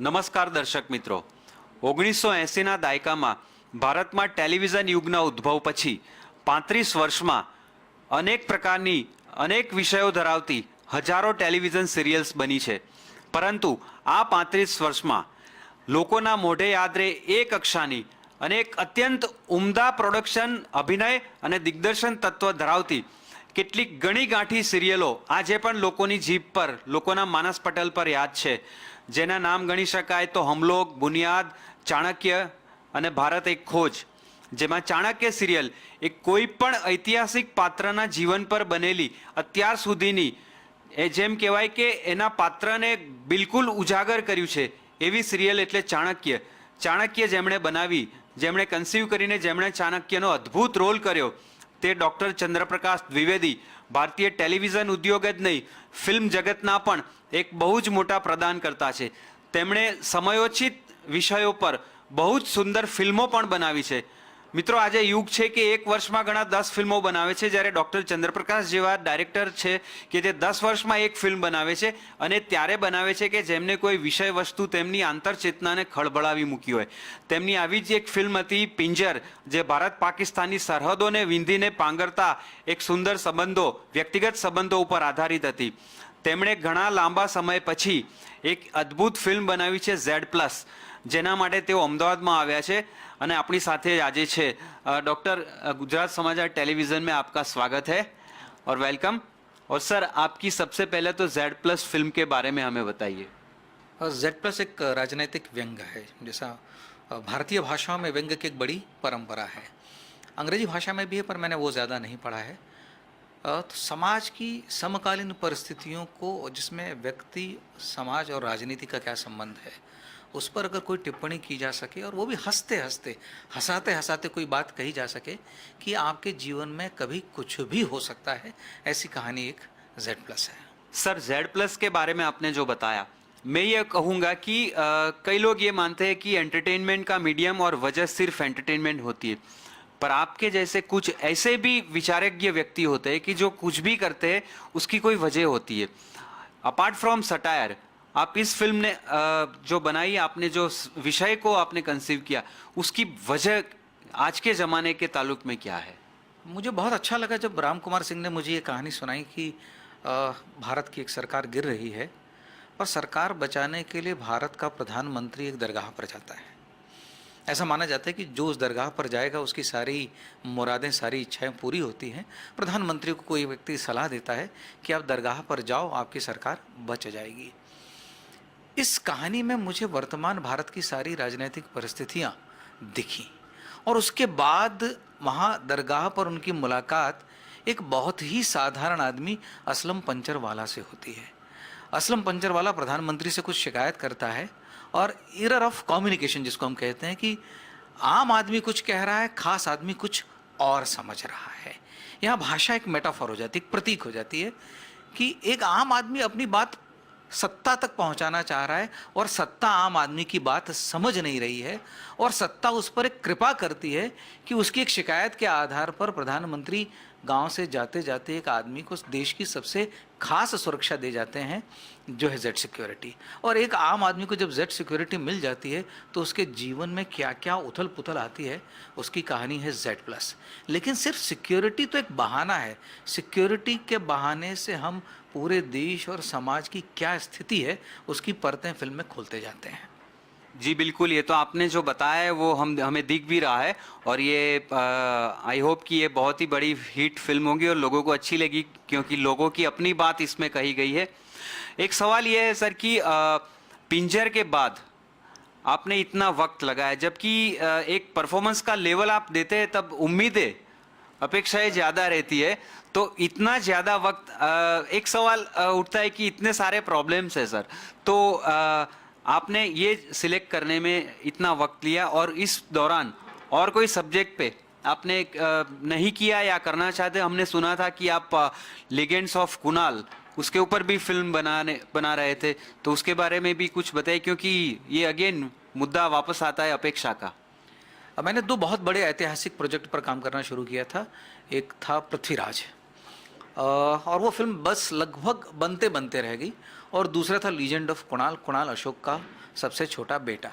નમસ્કાર દર્શક મિત્રો. 1980ના દાયકામાં ભારતમાં ટેલિવિઝન યુગના ઉદ્ભવ પછી 35 વર્ષમાં અનેક પ્રકારની અનેક વિષયો ધરાવતી હજારો ટેલિવિઝન સિરિયલ્સ બની છે. પરંતુ આ 35 વર્ષમાં લોકોના મોઢે યાદ રહે એ કક્ષાની અને એક અત્યંત ઉમદા પ્રોડક્શન, અભિનય અને દિગ્દર્શન તત્વ ધરાવતી કેટલીક ગણી ગાંઠી સિરિયલો આજે પણ લોકોની જીભ પર, લોકોના માનસ પટલ પર યાદ છે. જેના નામ ગણી શકાય તો હમલોગ, બુનિયાદ, ચાણક્ય અને ભારત એક ખોજ. જેમાં ચાણક્ય સિરિયલ એક કોઈ પણ ઐતિહાસિક પાત્રના જીવન પર બનેલી અત્યાર સુધીની જેમ કહેવાય કે એના પાત્રને બિલકુલ ઉજાગર કર્યું છે એવી સિરિયલ એટલે ચાણક્ય. ચાણક્ય જેમણે બનાવી, જેમણે કન્સીવ કરીને જેમણે ચાણક્યનો અદ્ભુત રોલ કર્યો તે ડૉક્ટર ચંદ્રપ્રકાશ દ્વિવેદી ભારતીય ટેલિવિઝન ઉદ્યોગ જ નહીં, ફિલ્મ જગતના પણ એક બહુ જ મોટા પ્રદાન કરતા છે. તેમણે સમયોચિત વિષયો પર બહુ જ સુંદર ફિલ્મો પણ બનાવી છે. મિત્રો, આજે યુગ છે કે એક વર્ષમાં ઘણા 10 ફિલ્મો બનાવે છે, જ્યારે ડૉક્ટર ચંદ્રપ્રકાશ જેવા ડાયરેક્ટર છે કે તે 10 વર્ષમાં એક ફિલ્મ બનાવે છે અને ત્યારે બનાવે છે કે જેમને કોઈ વિષય વસ્તુ તેમની આંતરચેતનાને ખળભળાવી મૂકી હોય. તેમની આવી જ એક ફિલ્મ હતી પિંજર, જે ભારત પાકિસ્તાનની સરહદોને વિંધીને પાંગરતા એક સુંદર સંબંધો, વ્યક્તિગત સંબંધો ઉપર આધારિત હતી. તેમણે ઘણા લાંબા સમય પછી એક અદ્ભુત ફિલ્મ બનાવી છે Z+, જેના માટે તેઓ અમદાવાદમાં આવ્યા છે અને આપણી સાથે આજે છે. डॉक्टर, गुजरात समाचार टेलीविज़न में आपका स्वागत है और वेलकम. और सर, आपकी सबसे पहले तो Z+ फिल्म के बारे में हमें बताइए. Z+ एक राजनैतिक व्यंग्य है. जैसा भारतीय भाषाओं में व्यंग्य की एक बड़ी परंपरा है. अंग्रेजी भाषा में भी है पर मैंने वो ज़्यादा नहीं पढ़ा है. तो समाज की समकालीन परिस्थितियों को, जिसमें व्यक्ति, समाज और राजनीति का क्या संबंध है, उस पर अगर कोई टिप्पणी की जा सके और वो भी हंसते हंसते, हंसाते हंसाते कोई बात कही जा सके कि आपके जीवन में कभी कुछ भी हो सकता है, ऐसी कहानी एक Z+ है. सर, Z+ के बारे में आपने जो बताया, मैं ये कहूँगा कि कई लोग ये मानते हैं कि एंटरटेनमेंट का मीडियम और वजह सिर्फ एंटरटेनमेंट होती है, पर आपके जैसे कुछ ऐसे भी विचारज्ञ व्यक्ति होते हैं कि जो कुछ भी करते हैं उसकी कोई वजह होती है. अपार्ट फ्रॉम सटायर, आप इस फिल्म ने जो बनाई, आपने जो विषय को आपने कंसीव किया, उसकी वजह आज के ज़माने के ताल्लुक में क्या है? मुझे बहुत अच्छा लगा जब राम कुमार सिंह ने मुझे ये कहानी सुनाई कि भारत की एक सरकार गिर रही है और सरकार बचाने के लिए भारत का प्रधानमंत्री एक दरगाह पर जाता है. ऐसा माना जाता है कि जो उस दरगाह पर जाएगा उसकी सारी मुरादें, सारी इच्छाएं पूरी होती हैं. प्रधानमंत्री को कोई व्यक्ति सलाह देता है कि आप दरगाह पर जाओ, आपकी सरकार बच जाएगी. इस कहानी में मुझे वर्तमान भारत की सारी राजनीतिक परिस्थितियाँ दिखी और उसके बाद वहाँ दरगाह पर उनकी मुलाकात एक बहुत ही साधारण आदमी असलम पंचरवाला से होती है. असलम पंचरवाला प्रधानमंत्री से कुछ शिकायत करता है और एरर ऑफ कम्युनिकेशन, जिसको हम कहते हैं कि आम आदमी कुछ कह रहा है, खास आदमी कुछ और समझ रहा है. यहाँ भाषा एक मेटाफोर हो जाती है, एक प्रतीक हो जाती है कि एक आम आदमी अपनी बात सत्ता तक पहुंचाना चाह रहा है और सत्ता आम आदमी की बात समझ नहीं रही है और सत्ता उस पर एक कृपा करती है कि उसकी एक शिकायत के आधार पर प्रधानमंत्री गांव से जाते जाते एक आदमी को देश की सबसे खास सुरक्षा दे जाते हैं, जो है Z सिक्योरिटी. और एक आम आदमी को जब Z सिक्योरिटी मिल जाती है तो उसके जीवन में क्या क्या उथल पुथल आती है, उसकी कहानी है Z+. लेकिन सिर्फ सिक्योरिटी तो एक बहाना है. सिक्योरिटी के बहाने से हम पूरे देश और समाज की क्या स्थिति है उसकी परतें फिल्म में खोलते जाते हैं. जी बिल्कुल, ये तो आपने जो बताया है वो हमें दिख भी रहा है और ये आई होप कि ये बहुत ही बड़ी हिट फिल्म होगी और लोगों को अच्छी लगी, क्योंकि लोगों की अपनी बात इसमें कही गई है. एक सवाल ये है सर कि पिंजर के बाद आपने इतना वक्त लगाया, जबकि एक परफॉर्मेंस का लेवल आप देते हैं तब उम्मीदें, अपेक्षाएं ज़्यादा रहती है, तो इतना ज़्यादा वक्त, एक सवाल उठता है कि इतने सारे प्रॉब्लम्स है सर, तो आपने ये सिलेक्ट करने में इतना वक्त लिया और इस दौरान और कोई सब्जेक्ट पे आपने नहीं किया या करना चाहते? हमने सुना था कि आप लीजेंड्स ऑफ कुणाल, उसके ऊपर भी फिल्म बना रहे थे, तो उसके बारे में भी कुछ बताइए, क्योंकि ये अगेन मुद्दा वापस आता है अपेक्षा का. मैंने 2 बहुत बड़े ऐतिहासिक प्रोजेक्ट पर काम करना शुरू किया था. एक था पृथ्वीराज और वो फिल्म बस लगभग बनते बनते रह गई और दूसरा था लीजेंड ऑफ कुणाल, कुणाल अशोक का सबसे छोटा बेटा।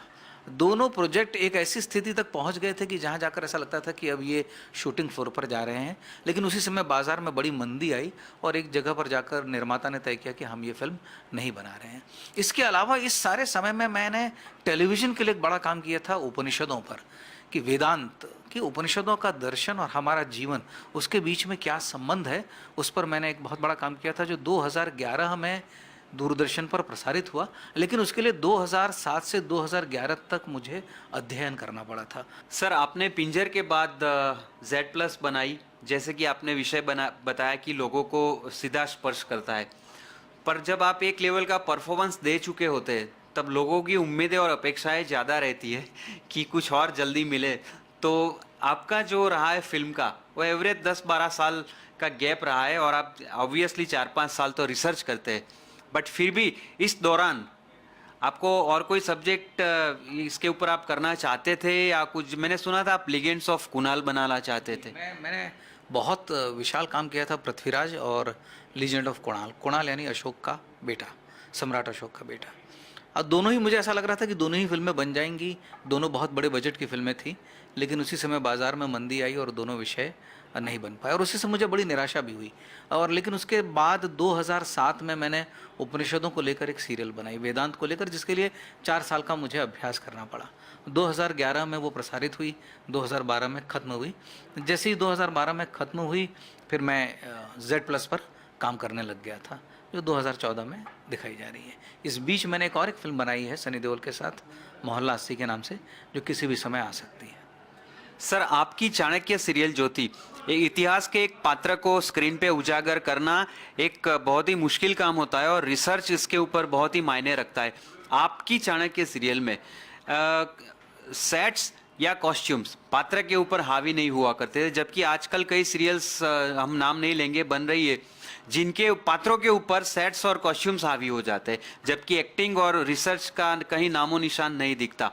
दोनों प्रोजेक्ट एक ऐसी स्थिति तक पहुंच गए थे कि जहां जाकर ऐसा लगता था कि अब ये शूटिंग फ्लोर पर जा रहे हैं, लेकिन उसी समय बाजार में बड़ी मंदी आई और एक जगह पर जाकर निर्माता ने तय किया कि हम ये फिल्म नहीं बना रहे हैं। इसके अलावा इस सारे समय में मैंने टेलीविज़न के लिए एक बड़ा काम किया था उपनिषदों पर, कि वेदांत कि उपनिषदों का दर्शन और हमारा जीवन, उसके बीच में क्या संबंध है, उस पर मैंने एक बहुत बड़ा काम किया था, जो 2011 में दूरदर्शन पर प्रसारित हुआ। लेकिन उसके लिए 2007 से 2011 तक मुझे अध्ययन करना पड़ा था। सर, आपने पिंजर के बाद Z+ बनाई, जैसे कि आपने विषय बताया कि लोगों को सीधा स्पर्श करता है, पर जब आप एक लेवल का परफॉर्मेंस दे चुके होते हैं तब लोगों की उम्मीदें और अपेक्षाएं ज़्यादा रहती है कि कुछ और जल्दी मिले। तो आपका जो रहा है फिल्म का, वो एवरेज 10-12 साल का गैप रहा है और आप ऑब्वियसली 4-5 साल तो रिसर्च करते हैं, बट फिर भी इस दौरान आपको और कोई सब्जेक्ट इसके ऊपर आप करना चाहते थे या कुछ? मैंने सुना था आप लीजेंड्स ऑफ कुणाल बनाना चाहते थे। मैंने बहुत विशाल काम किया था पृथ्वीराज और लीजेंड ऑफ कुणाल, कुणाल यानी अशोक का बेटा, सम्राट अशोक का बेटा। और दोनों ही मुझे ऐसा लग रहा था कि दोनों ही फिल्में बन जाएंगी, दोनों बहुत बड़े बजट की फिल्में थी, लेकिन उसी समय बाजार में मंदी आई और दोनों विषय नहीं बन पाए और उसी से मुझे बड़ी निराशा भी हुई। और लेकिन उसके बाद 2007 में मैंने उपनिषदों को लेकर एक सीरियल बनाई, वेदांत को लेकर, जिसके लिए फोर साल का मुझे अभ्यास करना पड़ा। 2011 में वो प्रसारित हुई, 2012 में ख़त्म हुई। जैसे ही 2012 में ख़त्म हुई, फिर मैं Z+ पर काम करने लग गया था, जो 2014 में दिखाई जा रही है। इस बीच मैंने एक और फिल्म बनाई है सनी देओल के साथ, मोहल्ला 80 के नाम से, जो किसी भी समय आ सकती है। सर, आपकी चाणक्य सीरियल जो थी, इतिहास के एक पात्र को स्क्रीन पे उजागर करना एक बहुत ही मुश्किल काम होता है और रिसर्च इसके ऊपर बहुत ही मायने रखता है। आपकी चाणक्य सीरियल में सेट्स या कॉस्ट्यूम्स पात्र के ऊपर हावी नहीं हुआ करते थे, जबकि आजकल कई सीरियल्स, हम नाम नहीं लेंगे, बन रही है जिनके पात्रों के ऊपर सेट्स और कॉस्ट्यूम्स हावी हो जाते हैं, जबकि एक्टिंग और रिसर्च का कहीं नामो निशान नहीं दिखता।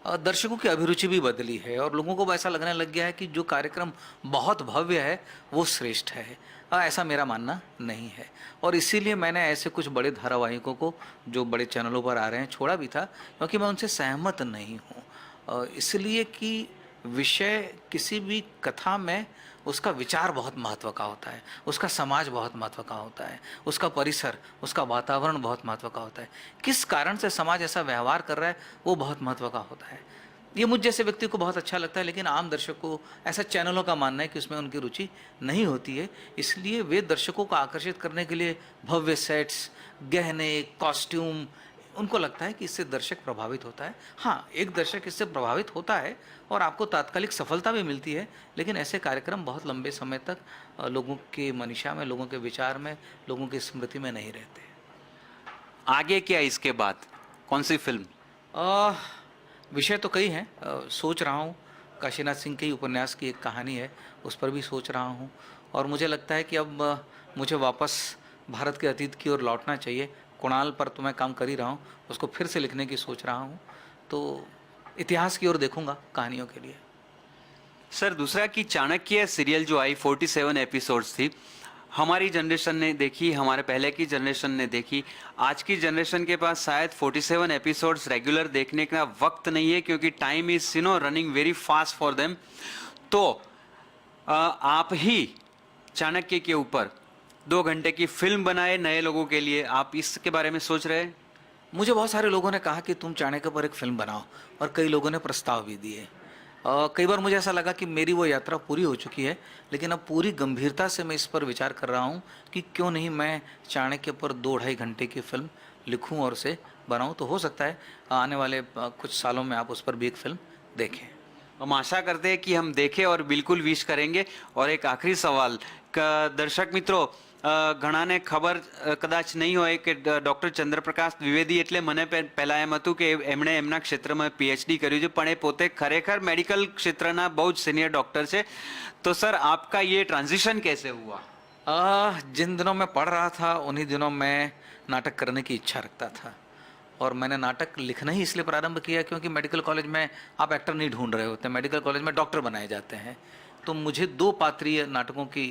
दर्शकों की अभिरुचि भी बदली है और लोगों को ऐसा लगने लग गया है कि जो कार्यक्रम बहुत भव्य है वो श्रेष्ठ है। ऐसा मेरा मानना नहीं है और इसीलिए मैंने ऐसे कुछ बड़े धारावाहिकों को, जो बड़े चैनलों पर आ रहे हैं, छोड़ा भी था, क्योंकि मैं उनसे सहमत नहीं हूँ। इसलिए कि विषय किसी भी कथा में उसका विचार बहुत महत्व का होता है, उसका समाज बहुत महत्व का होता है, उसका परिसर, उसका वातावरण बहुत महत्व का होता है, किस कारण से समाज ऐसा व्यवहार कर रहा है वो बहुत महत्व का होता है। ये मुझ जैसे व्यक्ति को बहुत अच्छा लगता है, लेकिन आम दर्शक को, ऐसा चैनलों का मानना है कि उसमें उनकी रुचि नहीं होती है। इसलिए वे दर्शकों को आकर्षित करने के लिए भव्य सेट्स, गहने, कॉस्ट्यूम, उनको लगता है कि इससे दर्शक प्रभावित होता है। हाँ, एक दर्शक इससे प्रभावित होता है और आपको तात्कालिक सफलता भी मिलती है, लेकिन ऐसे कार्यक्रम बहुत लंबे समय तक लोगों के मनीषा में, लोगों के विचार में, लोगों की स्मृति में नहीं रहते। आगे क्या इसके बाद, कौन सी फिल्म? विषय तो कई हैं। सोच रहा हूँ, काशीनाथ सिंह के ही उपन्यास की एक कहानी है, उस पर भी सोच रहा हूँ और मुझे लगता है कि अब मुझे वापस भारत के अतीत की ओर लौटना चाहिए। कुणाल पर तो मैं काम कर ही रहा हूँ, उसको फिर से लिखने की सोच रहा हूँ, तो इतिहास की ओर देखूंगा कहानियों के लिए। सर, दूसरा कि चाणक्य सीरियल जो आई 47 एपिसोड्स थी, हमारी जनरेशन ने देखी, हमारे पहले की जनरेशन ने देखी। आज की जनरेशन के पास शायद 47 एपिसोड्स रेगुलर देखने का वक्त नहीं है, क्योंकि time is running very fast for them. तो आप ही चाणक्य के ऊपर 2 घंटे की फिल्म बनाए नए लोगों के लिए, आप इसके बारे में सोच रहे हैं? मुझे बहुत सारे लोगों ने कहा कि तुम चाणक्य पर एक फिल्म बनाओ और कई लोगों ने प्रस्ताव भी दिए। कई बार मुझे ऐसा लगा कि मेरी वो यात्रा पूरी हो चुकी है, लेकिन अब पूरी गंभीरता से मैं इस पर विचार कर रहा हूँ कि क्यों नहीं मैं चाणक्य पर 2-2.5 घंटे की फिल्म लिखूँ और उसे बनाऊँ। तो हो सकता है आने वाले कुछ सालों में आप उस पर भी एक फिल्म देखें। हम आशा करते हैं कि हम देखें और बिल्कुल विश करेंगे। और एक आखिरी सवाल, दर्शक मित्रों, ઘણાને ખબર કદાચ નહીં હોય કે ડૉક્ટર ચંદ્રપ્રકાશ દ્વિવેદી એટલે મને પહેલાં એમ હતું કે એમણે એમના ક્ષેત્રમાં PhD કર્યું છે, પણ એ પોતે ખરેખર મેડિકલ ક્ષેત્રના બહુ જ સિનિયર ડૉક્ટર છે। તો સર, आपका ये ट्रांजिशन कैसे हुआ? जिन दिनों में पढ़ रहा था उन्हीं दिनों मैं नाटक करने की इच्छा रखता था और मैंने नाटक लिखना ही इसलिए प्रारंभ किया क्योंकि मेडिकल कॉलेज में आप एक्टर नहीं ढूंढ रहे होते, मेडिकल कॉलेज में डॉक्टर बनाए जाते हैं। तो मुझे 2 पात्रीय नाटकों की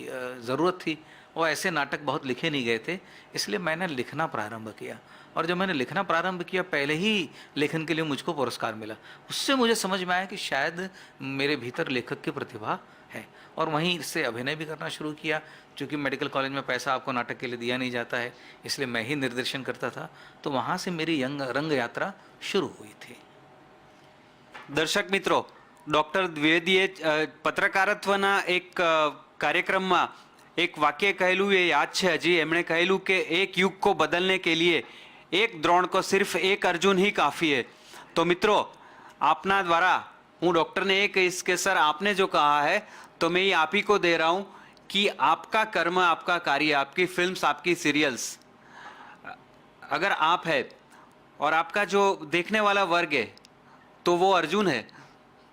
ज़रूरत थी वो ऐसे नाटक बहुत लिखे नहीं गए थे, इसलिए मैंने लिखना प्रारंभ किया। और जब मैंने लिखना प्रारंभ किया, पहले ही लेखन के लिए मुझको पुरस्कार मिला। उससे मुझे समझ में आया कि शायद मेरे भीतर लेखक की प्रतिभा है, और वहीं से अभिनय भी करना शुरू किया। चूँकि मेडिकल कॉलेज में पैसा आपको नाटक के लिए दिया नहीं जाता है, इसलिए मैं ही निर्देशन करता था, तो वहाँ से मेरी रंग यात्रा शुरू हुई थी। દર્શક મિત્રો, ડૉક્ટર દ્વિવેદીએ પત્રકારત્વના એક કાર્યક્રમમાં એક વાક્ય કહેલું એ યાદ છે હજી. એમણે કહેલું કે એક યુગ को बदलने के लिए एक द्रोण को सिर्फ एक अर्जुन ही काफ़ी है. तो मित्रों, आपना द्वारा हूँ डॉक्टर ने ये कहीश कि सर आपने जो कहा है तो मैं ये आप ही को दे रहा हूँ कि आपका कर्म, आपका कार्य, आपकी फिल्म्स, आपकी सीरियल्स, अगर आप है और आपका जो देखने वाला वर्ग है तो वो अर्जुन है,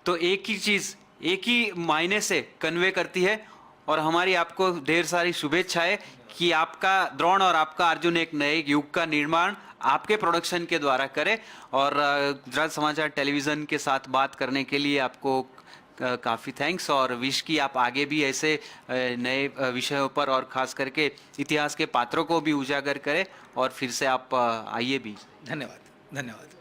तो एक ही चीज़ एक ही मायने से कन्वे करती है. और हमारी आपको ढेर सारी शुभेच्छाएं कि आपका द्रोण और आपका अर्जुन एक नए युग का निर्माण आपके प्रोडक्शन के द्वारा करे. और गुजरात समाचार टेलीविज़न के साथ बात करने के लिए आपको काफ़ी थैंक्स, और विश की आप आगे भी ऐसे नए विषयों पर और ख़ास करके इतिहास के पात्रों को भी उजागर करें, और फिर से आप आइए भी. धन्यवाद, धन्यवाद।